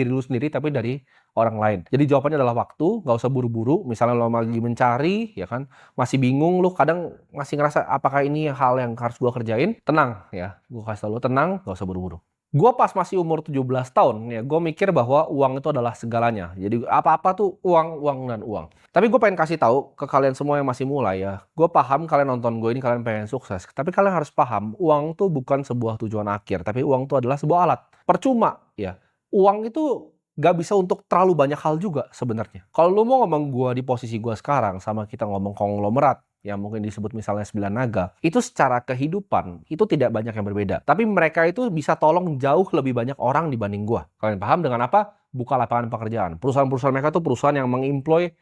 diri lu sendiri tapi dari orang lain. Jadi jawabannya adalah waktu, nggak usah buru-buru. Misalnya lo lagi mencari, ya kan, masih bingung, lu kadang masih ngerasa apakah ini hal yang harus gua kerjain, tenang ya. Gua kasih tau lu, tenang, nggak usah buru-buru. Gua pas masih umur 17 tahun ya, gue mikir bahwa uang itu adalah segalanya. Jadi apa-apa tuh uang, uang, dan uang. Tapi gue pengen kasih tahu ke kalian semua yang masih mulai ya. Gue paham kalian nonton gue ini kalian pengen sukses. Tapi kalian harus paham, uang tuh bukan sebuah tujuan akhir. Tapi uang tuh adalah sebuah alat. Percuma ya. Uang itu gak bisa untuk terlalu banyak hal juga sebenarnya. Kalau lu mau ngomong gue di posisi gue sekarang sama kita ngomong konglomerat, yang mungkin disebut misalnya 9 naga, itu secara kehidupan, itu tidak banyak yang berbeda. Tapi mereka itu bisa tolong jauh lebih banyak orang dibanding gua. Kalian paham dengan apa? Buka lapangan pekerjaan. Perusahaan-perusahaan mereka tuh perusahaan yang mengemploy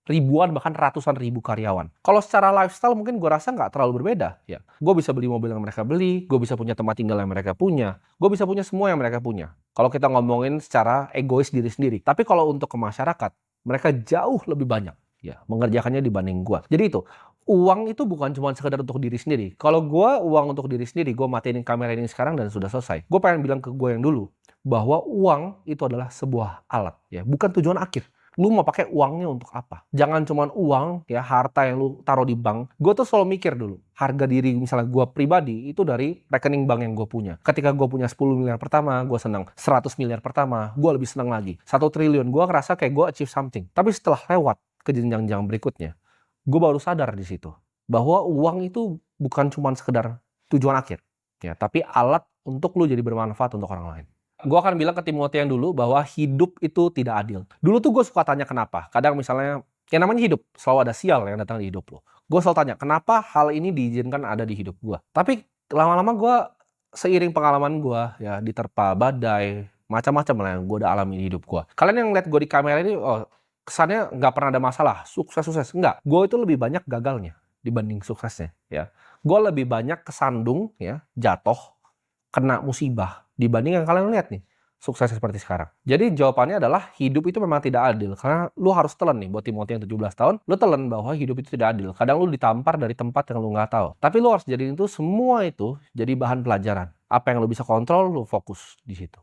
ribuan bahkan ratusan ribu karyawan. Kalau secara lifestyle mungkin gua rasa nggak terlalu berbeda. Ya, gue bisa beli mobil yang mereka beli, gue bisa punya tempat tinggal yang mereka punya, gue bisa punya semua yang mereka punya. Kalau kita ngomongin secara egois diri sendiri. Tapi kalau untuk ke masyarakat, mereka jauh lebih banyak ya mengerjakannya dibanding gua. Jadi itu, uang itu bukan cuma sekedar untuk diri sendiri. Kalau gue uang untuk diri sendiri, gue matiin kamera ini sekarang dan sudah selesai. Gue pengen bilang ke gue yang dulu, bahwa uang itu adalah sebuah alat, ya, bukan tujuan akhir. Lu mau pakai uangnya untuk apa? Jangan cuma uang, ya, harta yang lu taruh di bank. Gue tuh selalu mikir dulu, harga diri misalnya gue pribadi, itu dari rekening bank yang gue punya. Ketika gue punya 10 miliar pertama, gue senang. 100 miliar pertama, gue lebih senang lagi. 1 triliun, gue ngerasa kayak gue achieve something. Tapi setelah lewat ke jenjang-jenjang berikutnya, gue baru sadar di situ bahwa uang itu bukan cuma sekedar tujuan akhir, ya, tapi alat untuk lu jadi bermanfaat untuk orang lain. Gue akan bilang ke Timothy yang dulu bahwa hidup itu tidak adil. Dulu tuh gue suka tanya kenapa. Kadang misalnya, yang namanya hidup, selalu ada sial yang datang di hidup lo. Gue selalu tanya, kenapa hal ini diizinkan ada di hidup gue? Tapi lama-lama gue, seiring pengalaman gue, ya, diterpa badai, macam-macam lah yang gue udah alami di hidup gue. Kalian yang lihat gue di kamera ini, oh, kesannya nggak pernah ada masalah, sukses-sukses. Enggak, gue itu lebih banyak gagalnya dibanding suksesnya. Ya, gue lebih banyak kesandung, ya, jatuh, kena musibah dibanding yang kalian lihat nih, sukses seperti sekarang. Jadi jawabannya adalah hidup itu memang tidak adil. Karena lu harus telan nih, buat Timothy yang 17 tahun, lu telan bahwa hidup itu tidak adil. Kadang lu ditampar dari tempat yang lu nggak tahu. Tapi lu harus jadiin itu semua itu jadi bahan pelajaran. Apa yang lu bisa kontrol, lu fokus di situ.